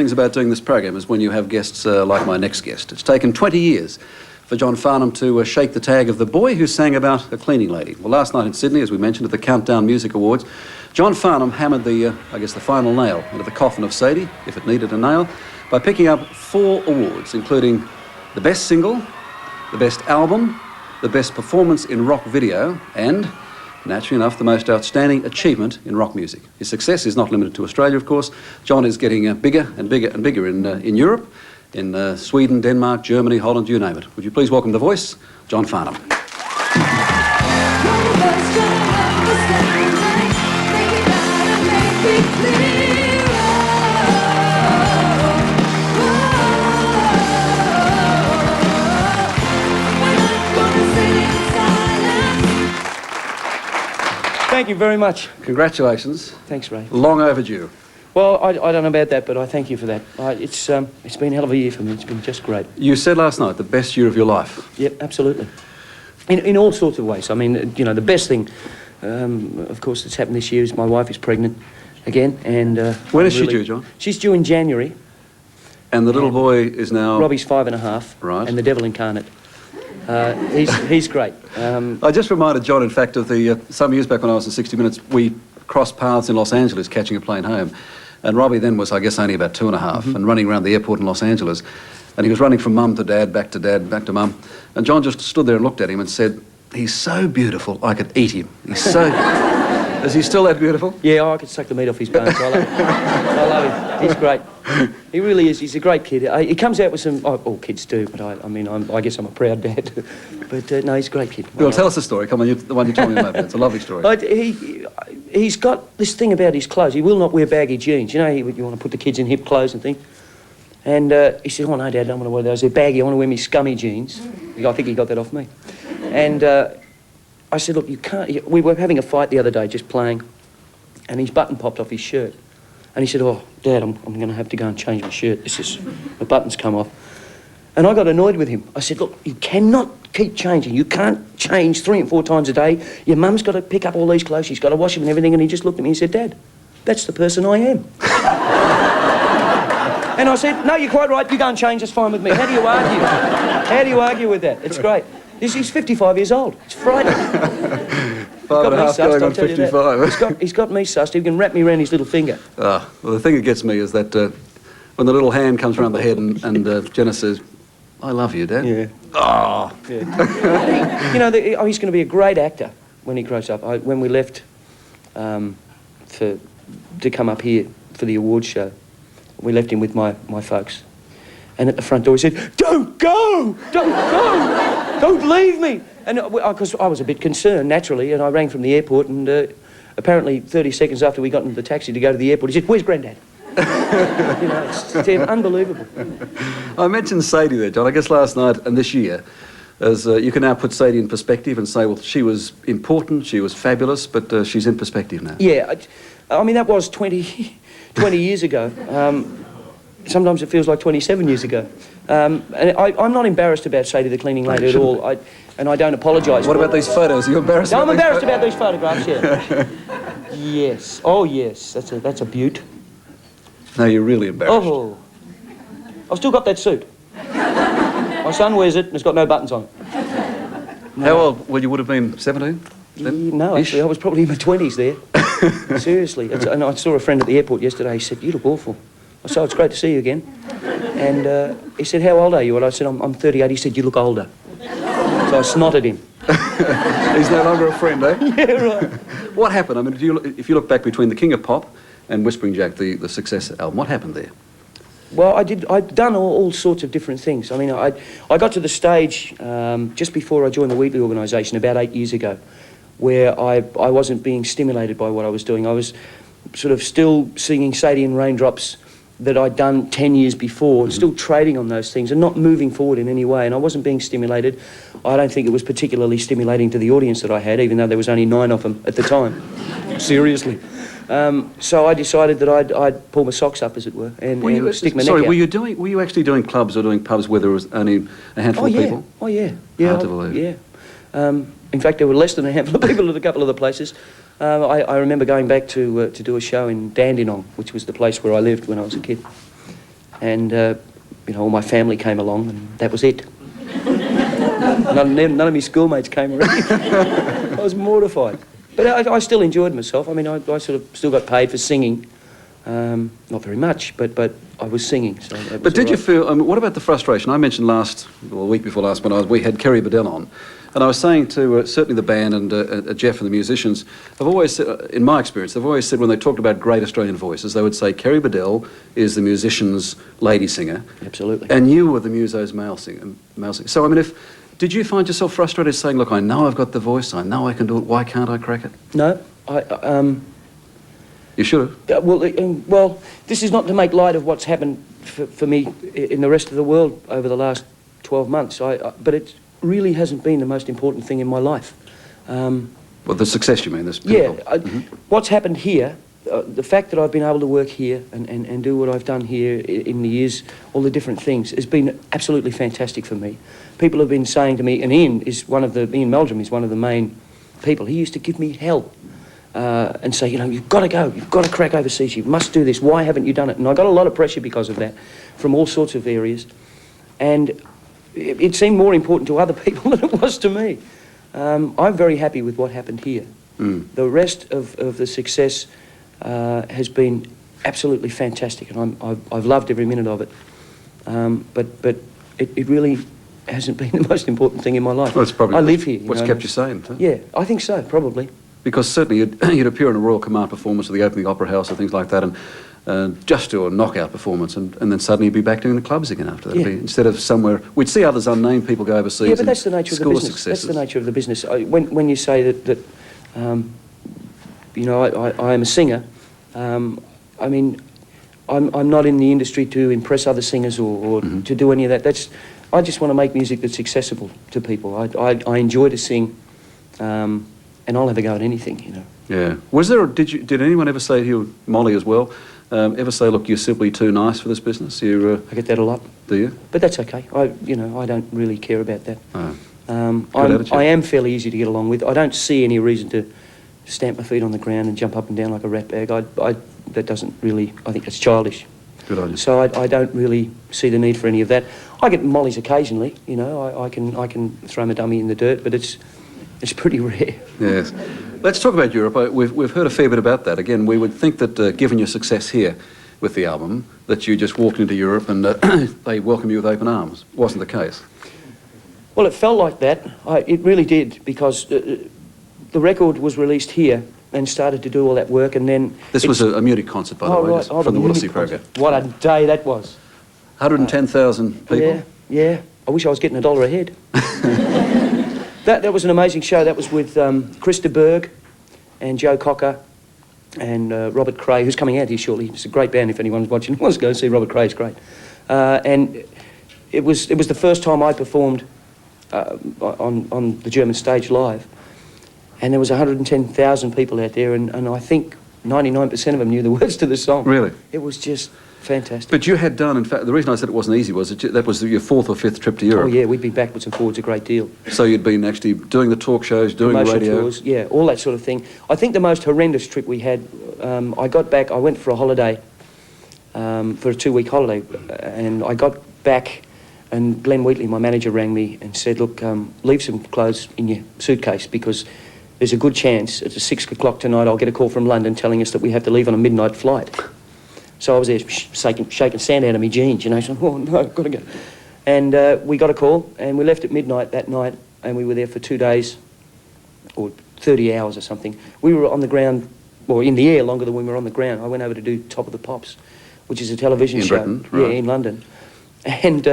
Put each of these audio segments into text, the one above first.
things about doing this program is when you have guests like my next guest. It's taken 20 years for John Farnham to shake the tag of the boy who sang about a cleaning lady. Well, last night in Sydney, as we mentioned at the Countdown Music Awards, John Farnham hammered the, the final nail into the coffin of Sadie, if it needed a nail, by picking up 4 awards, including the best single, the best album, the best performance in rock video, and, naturally enough, the most outstanding achievement in rock music. His success is not limited to Australia, of course. John is getting bigger and bigger and bigger in Europe, in Sweden, Denmark, Germany, Holland, you name it. Would you please welcome the voice, John Farnham. Thank you very much. Congratulations. Thanks, Ray. Long overdue. Well, I don't know about that, but I thank you for that. It's been a hell of a year for me. It's been just great. You said last night, the best year of your life. Yep, absolutely. In all sorts of ways. I mean, you know, the best thing, of course, that's happened this year is my wife is pregnant again. And when is she due, John? She's due in January. And the little boy is now... Robbie's 5.5. Right. And the devil incarnate. He's great. I just reminded John, in fact, of some years back when I was in 60 Minutes, we crossed paths in Los Angeles catching a plane home. And Robbie then was, I guess, only about 2.5 and running around the airport in Los Angeles. And he was running from mum to dad, back to mum. And John just stood there and looked at him and said, "He's so beautiful, I could eat him. He's so..." Is he still that beautiful? Yeah, I could suck the meat off his bones. I love him. I love him. He's great. He really is. He's a great kid. He comes out with some... all kids do, but I guess I'm a proud dad. But no, he's a great kid. Well, tell us the story. Come on, the one you told me about. It's a lovely story. He's got this thing about his clothes. He will not wear baggy jeans. You know, you want to put the kids in hip clothes and things. And he said, "Oh, no, Dad, I don't want to wear those. They're baggy. I want to wear me scummy jeans." I think he got that off me. And I said, "Look, you can't..." We were having a fight the other day, just playing, and his button popped off his shirt. And he said, "Oh, Dad, I'm going to have to go and change my shirt. The button's come off." And I got annoyed with him. I said, "Look, you cannot keep changing. You can't change 3 and 4 times a day. Your mum's got to pick up all these clothes. She's got to wash them and everything." And he just looked at me and said, "Dad, that's the person I am." And I said, "No, you're quite right. You go and change. That's fine with me." How do you argue? How do you argue with that? It's great. He's 55 years old. It's frightening. 5.5 going on 55. He's got me sussed. He can wrap me around his little finger. Well, the thing that gets me is that when the little hand comes around the head and Jenna says, "I love you, Dad." Yeah. Oh. Yeah. You know, he's going to be a great actor when he grows up. When we left to come up here for the awards show, we left him with my folks. And at the front door he said, "Don't go! Don't go! Don't leave me!" And because I was a bit concerned, naturally, and I rang from the airport, and apparently 30 seconds after we got into the taxi to go to the airport, he said, "Where's Grandad?" You know, it's unbelievable. I mentioned Sadie there, John. I guess last night and this year, as you can now put Sadie in perspective and say, well, she was important, she was fabulous, but she's in perspective now. Yeah, I mean, that was 20 years ago. Sometimes it feels like 27 years ago. And I'm not embarrassed about Sadie the Cleaning Lady at all. And I don't apologise. What about these photos? Are you embarrassed? No, I'm embarrassed about these photographs, yeah. Yes. Oh, yes. That's a beaut. No, you're really embarrassed. Oh. I've still got that suit. My son wears it and it's got no buttons on it. No. How old? Well, you would have been 17 then? No, actually, I was probably in my 20s there. Seriously. And I saw a friend at the airport yesterday. He said, "You look awful." I said, "Oh, it's great to see you again." And he said, "How old are you?" And I said, I'm 38. He said, "You look older." So I snotted him. He's no longer a friend, eh? Yeah, right. What happened? I mean, if you look back between The King of Pop and Whispering Jack, the success album, what happened there? Well, I'd done all sorts of different things. I mean, I got to the stage just before I joined the Wheatley organisation about 8 years ago, where I wasn't being stimulated by what I was doing. I was sort of still singing Sadie and Raindrops that I'd done 10 years before, still trading on those things and not moving forward in any way, and I wasn't being stimulated. I don't think it was particularly stimulating to the audience that I had, even though there was only 9 of them at the time. Seriously. So I decided that I'd pull my socks up, as it were, and stick my neck out. Sorry, were you actually doing clubs or doing pubs where there was only a handful of people? Oh, yeah. Yeah. Hard to believe. Yeah. In fact, there were less than a handful of people at a couple of the places. I remember going back to do a show in Dandenong, which was the place where I lived when I was a kid. And, you know, all my family came along, and that was it. None of my schoolmates came around. I was mortified. But I still enjoyed myself. I mean, I sort of still got paid for singing. Not very much, but I was singing. So but did you feel, I mean, what about the frustration? I mentioned a week before last, we had Kerry Bedell on, and I was saying to certainly the band and Jeff and the musicians, I've always said, in my experience, they've always said when they talked about great Australian voices, they would say Kerry Bedell is the musician's lady singer. Absolutely. And you were the muso's male singer. So, I mean, did you find yourself frustrated saying, look, I know I've got the voice, I know I can do it, why can't I crack it? No, You should have. Well, this is not to make light of what's happened for me in the rest of the world over the last 12 months, but it really hasn't been the most important thing in my life. Well, the success, you mean? This yeah, what's happened here, the fact that I've been able to work here and do what I've done here in the years, all the different things, has been absolutely fantastic for me. People have been saying to me, and Ian Meldrum is one of the main people. He used to give me hell. And say, you know, you've got to go, you've got to crack overseas, you must do this, why haven't you done it? And I got a lot of pressure because of that from all sorts of areas, and it seemed more important to other people than it was to me. I'm very happy with what happened here. The rest of the success has been absolutely fantastic, and I've loved every minute of it, but it really hasn't been the most important thing in my life. Well, it's probably I live here. What's kept you sane? Huh? Yeah, I think so, probably. Because certainly you'd appear in a Royal Command performance at the opening Opera House or things like that, and just do a knockout performance, and then suddenly you'd be back doing the clubs again after that. Yeah. Instead of somewhere, we'd see others unnamed people go overseas. Yeah, but that's the nature of the business. Successes. That's the nature of the business. When you say that you know, I am a singer, I mean, I'm not in the industry to impress other singers or to do any of that. I just want to make music that's accessible to people. I enjoy to sing. And I'll have a go at anything, you know. Yeah. Was there? Did anyone ever say to you, Molly as well, ever say, look, you're simply too nice for this business? I get that a lot. Do you? But that's okay. I don't really care about that. Oh. I am fairly easy to get along with. I don't see any reason to stamp my feet on the ground and jump up and down like a rat bag. That doesn't really. I think that's childish. Good idea. So I don't really see the need for any of that. I get mollies occasionally. You know, I can throw my dummy in the dirt, but it's pretty rare. Yes. Let's talk about Europe. We've heard a fair bit about that. Again, we would think that given your success here with the album, that you just walked into Europe and they welcome you with open arms. Wasn't the case. Well, it felt like that. It really did, because the record was released here and started to do all that work, and then... This was a Munich concert, by the way, just from the Willesee program. What a day that was. 110,000 people? Yeah. I wish I was getting $1 ahead. That was an amazing show. That was with Chris de Burgh and Joe Cocker and Robert Cray, who's coming out here shortly. It's a great band if anyone's watching wants to go see Robert Cray. It's great. And it was the first time I performed on the German stage live. And there was 110,000 people out there, and I think 99% of them knew the words to the song. Really? It was just fantastic. But you had done, in fact, the reason I said it wasn't easy was that was your 4th or 5th trip to Europe. Oh, yeah, we'd been backwards and forwards a great deal. So you'd been actually doing the talk shows, doing the radio... tours, yeah, all that sort of thing. I think the most horrendous trip we had, I got back, I went for a holiday, for a 2-week holiday, and I got back, and Glenn Wheatley, my manager, rang me and said, look, leave some clothes in your suitcase, because there's a good chance at 6 o'clock tonight I'll get a call from London telling us that we have to leave on a midnight flight. So I was there shaking sand out of my jeans, you know, so, oh no, I've got to go. And we got a call, and we left at midnight that night, and we were there for 2 days, or 30 hours or something. We were on the ground, or in the air longer than we were on the ground. I went over to do Top of the Pops, which is a television show. In Britain, right. Yeah, in London. And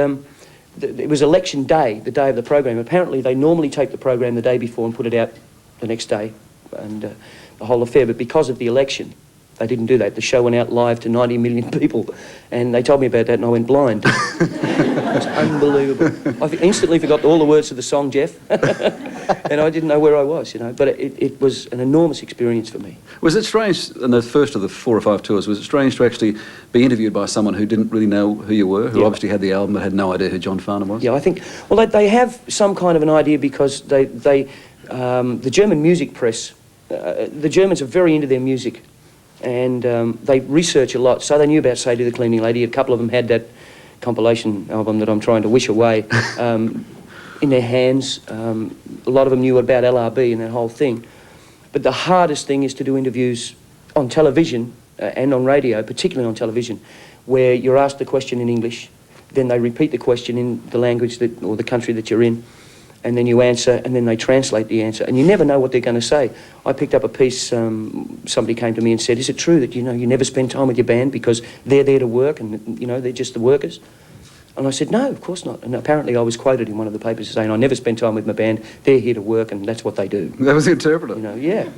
it was election day, the day of the program. Apparently they normally tape the program the day before and put it out the next day, and the whole affair. But because of the election, they didn't do that. The show went out live to 90 million people, and they told me about that, and I went blind. It was unbelievable. I instantly forgot all the words to the song, Jeff, and I didn't know where I was, you know. But it was an enormous experience for me. Was it strange, in the first of the 4 or 5 tours, was it strange to actually be interviewed by someone who didn't really know who you were, who obviously had the album but had no idea who John Farnham was? Yeah, I think, well, they have some kind of an idea, because the German music press, the Germans are very into their music, and they research a lot. So they knew about Sadie The Cleaning Lady. A couple of them had that compilation album that I'm trying to wish away, in their hands. A lot of them knew about LRB and that whole thing. But the hardest thing is to do interviews on television and on radio, particularly on television, where you're asked the question in English, then they repeat the question in the language that, or the country that you're in, and then you answer, and then they translate the answer, and you never know what they're going to say. I picked up a piece, somebody came to me and said, is it true that, you know, you never spend time with your band because they're there to work and, you know, they're just the workers? And I said, no, of course not. And apparently I was quoted in one of the papers as saying, I never spend time with my band, they're here to work and that's what they do. That was the interpreter. You know, yeah.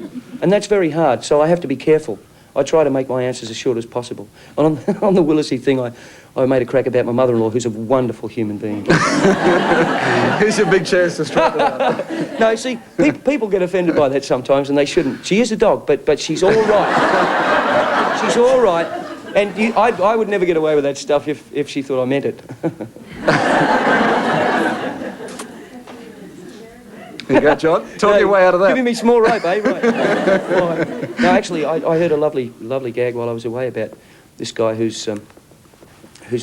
And that's very hard, so I have to be careful. I try to make my answers as short as possible. And on the Willisy thing, I made a crack about my mother-in-law, who's a wonderful human being. Here's your big chance to straighten it out. No, see, people get offended by that sometimes, and they shouldn't. She is a dog, but she's all right. She's all right. And I would never get away with that stuff if she thought I meant it. There you go, John. Talk your way out of that. Giving me small rope, eh? Right. Right. No, actually, I heard a lovely gag while I was away about this guy whose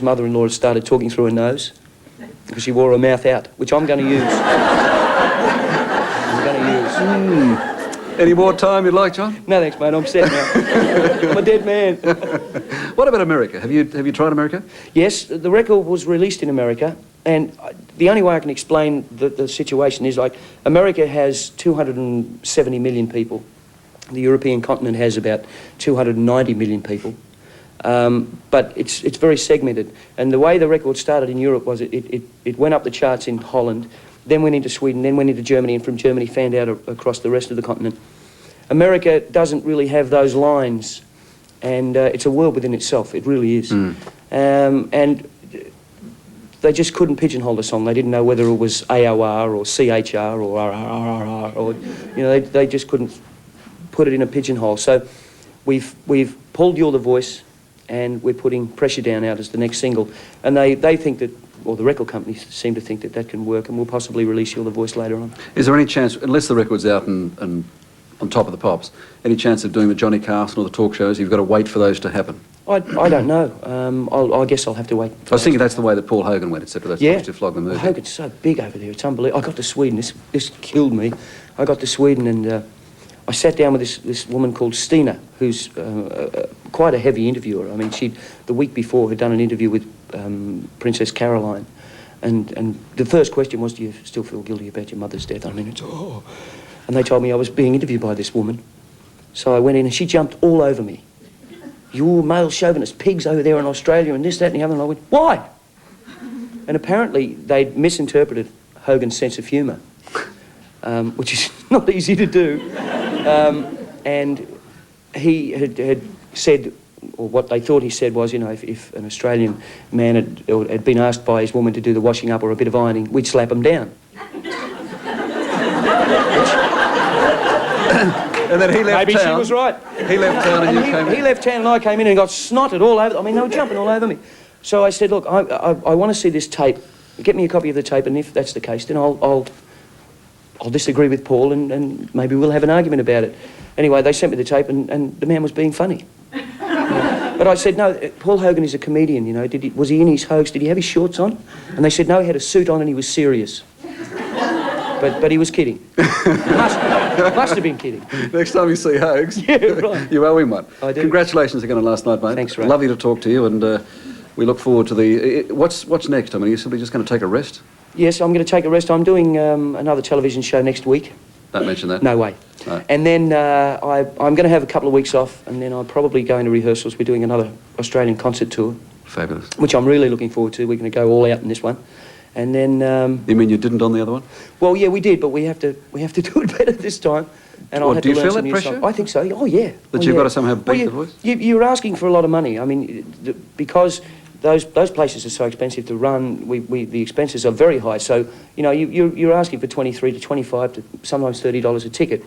mother-in-law had started talking through her nose because she wore her mouth out, which I'm going to use. I'm going to use. Any more time you'd like, John? No, thanks, mate. I'm set now. I'm a dead man. What about America? Have you tried America? Yes, the record was released in America, and the only way I can explain the situation is, like, America has 270 million people. The European continent has about 290 million people. But it's very segmented. And the way the record started in Europe was it went up the charts in Holland, then went into Sweden, then went into Germany, and from Germany fanned out across the rest of the continent. America doesn't really have those lines, and it's a world within itself. It really is. And they just couldn't pigeonhole the song. They didn't know whether it was AOR or CHR or RRRR, or, you know, they just couldn't put it in a pigeonhole. So we've pulled You're the Voice, and we're putting Pressure Down out as the next single. And they think that, or the record companies seem to think that that can work, and we'll possibly release You're the Voice later on. Is there any chance, unless the record's out and on top of the pops, any chance of doing the Johnny Carson or the talk shows? You've got to wait for those to happen. I don't know. I guess I'll have to wait. I was thinking that's the way that Paul Hogan went, etc. That's supposed to flog the movie. Well, Hogan's so big over there, it's unbelievable. I got to Sweden, this killed me. I got to Sweden and I sat down with this woman called Stina, who's quite a heavy interviewer. I mean, the week before had done an interview with Princess Caroline, and the first question was, do you still feel guilty about your mother's death? I mean, it's, oh. And they told me I was being interviewed by this woman. So I went in and she jumped all over me. You male chauvinist pigs over there in Australia and this, that and the other. And I went, why? And apparently they'd misinterpreted Hogan's sense of humour, which is not easy to do. And he had said, or what they thought he said was, you know, if an Australian man had been asked by his woman to do the washing up or a bit of ironing, we'd slap him down. And then he left Maybe town. she was right. He left town and you came in. He left town and I came in and got snotted all over. I mean, they were jumping all over me. So I said, look, I want to see this tape. Get me a copy of the tape, and if that's the case, then I'll disagree with Paul and maybe we'll have an argument about it. Anyway, they sent me the tape and the man was being funny. But I said, no, Paul Hogan is a comedian, you know. Was he in his hoax? Did he have his shorts on? And they said, no, he had a suit on and he was serious. But he was kidding. Must have been kidding. Next time you see Hoax, yeah, right. you owe him one. I do. Congratulations again on last night, mate. Thanks, Ray. Lovely to talk to you, and we look forward to the... What's next? I mean, are you simply just going to take a rest? Yes, I'm going to take a rest. I'm doing another television show next week. Don't mention that. No way. No. And then I'm going to have a couple of weeks off, and then I'll probably go into rehearsals. We're doing another Australian concert tour. Fabulous. Which I'm really looking forward to. We're going to go all out in this one. And then... You mean you didn't on the other one? Well, yeah, we did, but we have to do it better this time. And I'll have do to you learn feel some that new pressure? songs. I think so. Oh, yeah. That you've got to somehow beat the voice? You're asking for a lot of money. I mean, because those places are so expensive to run, the expenses are very high. So, you know, you're asking for $23 to $25 to sometimes $30 a ticket.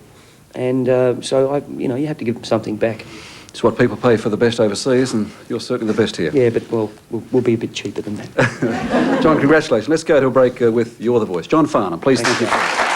And so, you know, you have to give them something back. It's what people pay for the best overseas, and you're certainly the best here. Yeah, but, well, we'll be a bit cheaper than that. John, congratulations. Let's go to a break with You're the Voice. John Farnham, please. Thank you.